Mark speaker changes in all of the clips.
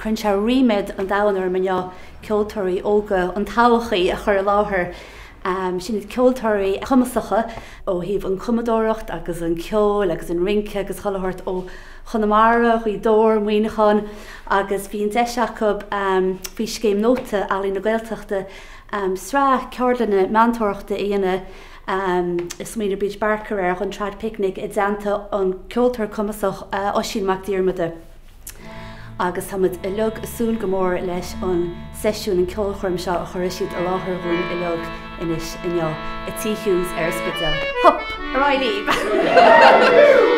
Speaker 1: chun se riméid an dahanar man ceoltóirí óga an táchaí a chur láthair. Sin ceoltóirí chumasacha ó híomh an cumadóireacht agus an ceol agus an rince agus cholathirt ó chunamara chuí dór muoineáin agus bhíon de seachab bhí scéim nóta alí na Gaeltachta srá ceirlanna meantóireachta aana is mína bríd barcar ar chun trád picnic i dteanta an ceoltóir cumasach Oisín Mac Diarmada. Agus táid i lug asún go mór leis an seisiún an ceolchorm seo a chuir siad a láthair bhún i lug inis ineo i títhús ar spidal. Hop! Arrive!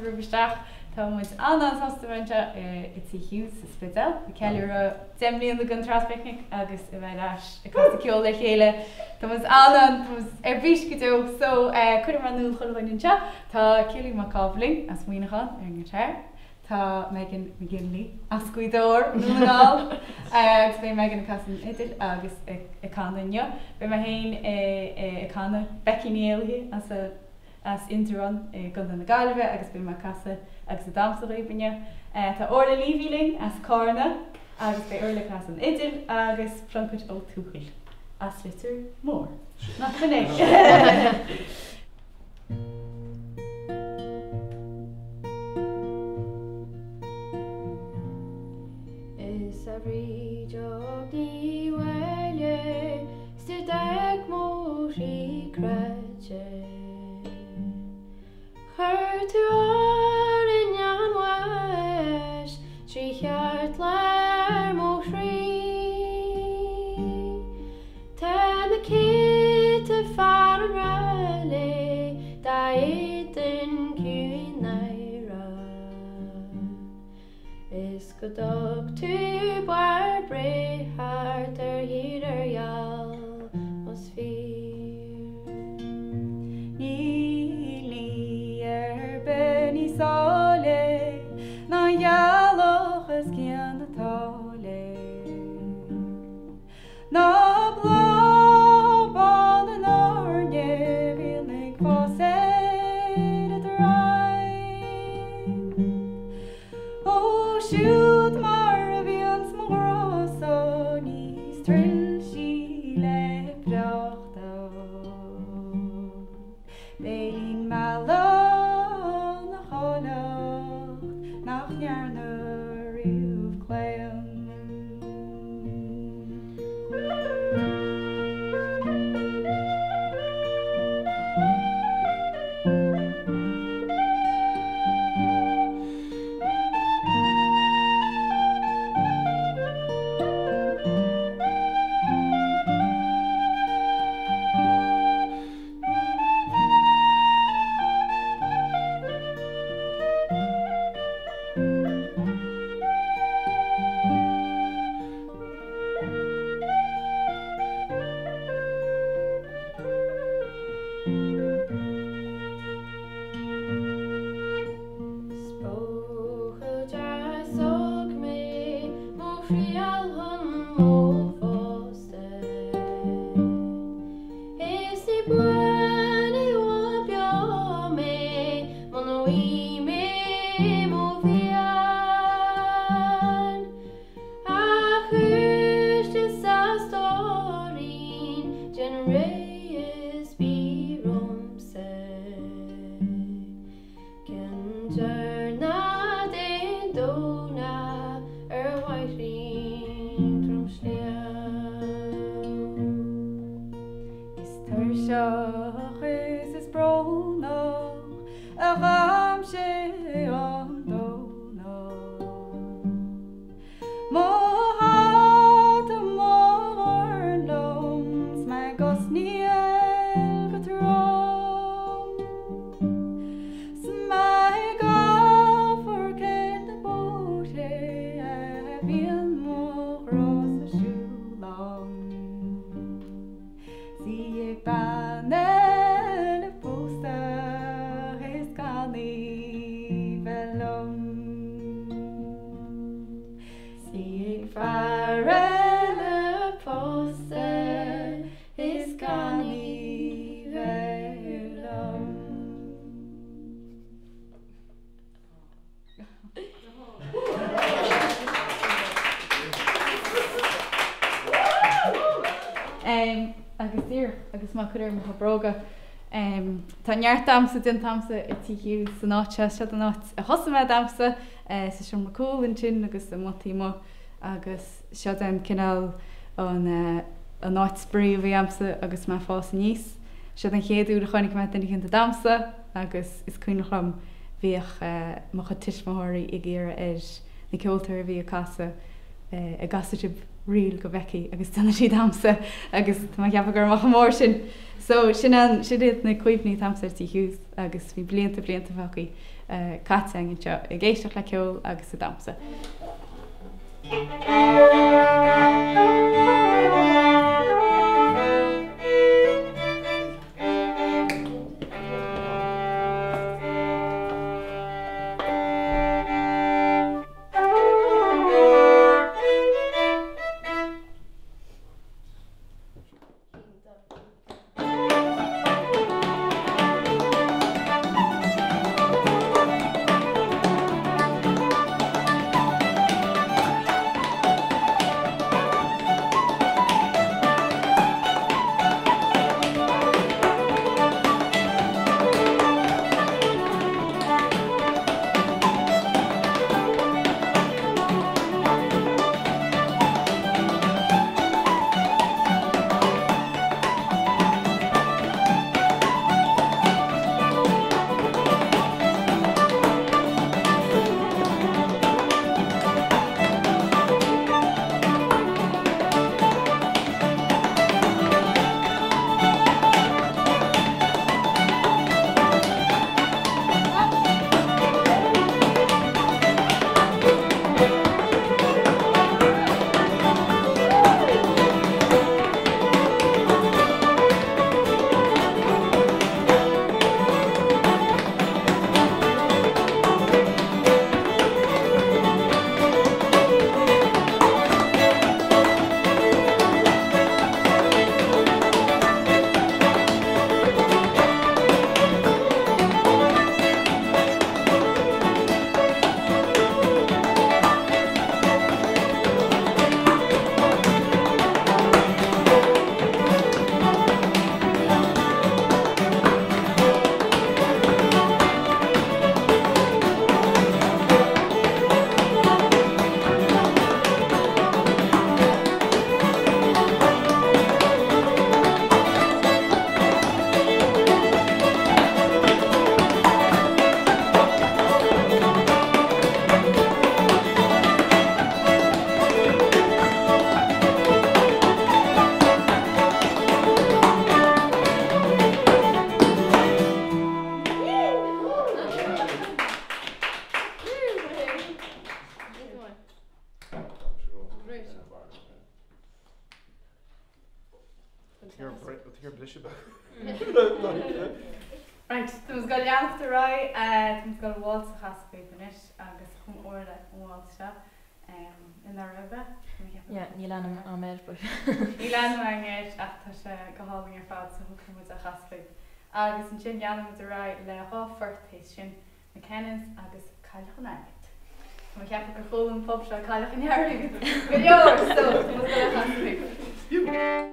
Speaker 2: rubisteach tá muid anna sástahainte ití hiús is spidal. Ceir demlíon le gun traspicnic agus I bheith leis I cos ceol le chéile. Tá muid anna bhís go dú so chuidir an núl chohainse tá Cillian Mac Diarmada as muoineán an teir. Tá Megan McGinley as cuidóir nuaáil agus bé Megan casan idir agus I cananne. Bé mar hain I canna Becky Éallaithe as interrun gun na Gaillimhe agus bé mar casa agus a damsa rébanne. Tá Orla Leavy as Carna agus bé Orla casan idir agus Plunkett ó Tuathail as litir mór. Nach fannig.
Speaker 3: Every joggy way, still dark moshi cratche. Her to all in yon wash, she heart lar moshi. Ten the kid to far and rally, died in Cloíodh. Is good dog to bar bray heart heater y'all must fear.
Speaker 2: Nearly Benny Sole, na yellow has skin the tole. No blow on the north, feeling for said the right. Oh, shoot, Marvians Moroso, Nis Trilshi lepracht out. Bein Malon, the Hollow, nach Yarner, you've claimed. agus má chuir mo broga tá neart damsa den tamsa I tíú san áte se an áit a hosamé damsa sa sin macúlann sin agus a motímo agus se an cinál an áit sprí bhí amsa agus má fás níos se an chéadú a chuinnig me den cinnta damsa agus is cuiinecham bhíoh mo chu tiismothirí I ggéire na ceoltar bhí a casa a gasitib riil go Becky agus tanna si damsa agus tá ceappa gur mar mór sin. So sin siad na cuiimhní tamsairtí hiús agus bhí blianta bhacaí caite an seo i ggéisteach le ceol agus a damsa. Right, was got leanach de roi, was got a waltz a haspa finish, agus chum Orla waltz in the river.
Speaker 4: Yeah, ní leanam am but
Speaker 2: Ní leanam an éis ach tá sé go háling ar fad sa chucum a haspa. Agus an sin leanam de roi le háfort éis sin na Kennans agus cailchan agat. Ma ceappa go chulm pop se cailchan hearnig. Go leor, so, was got a haspa.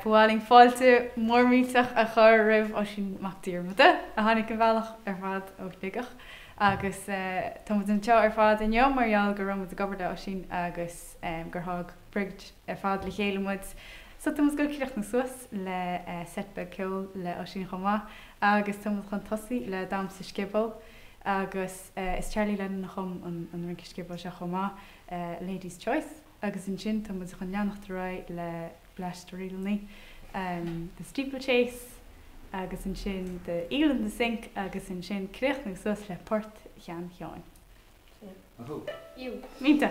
Speaker 2: bháling fáilte mórmítach a chur rih Oisín Mac Diarmada a tháinig go bhealach fad ó bigach agus tá an teo fad in jom marall go rom a gobarda Oisín agus gur thug brigd fad le chéilemuid. So tá go cireacht na suas le setbe ceol le Oisín chomá agus tá chun tosaí le dam sa scibal agus is Charlie le nach chum an rinci scibal se chomá Ladies' Choice agus in sin tá chun leannacht rá le treoirlíne the steeplechase agus in sin the eel in the sink agus in sin creacht na suas le port Fhionnghaile.
Speaker 3: You.
Speaker 2: Mínta.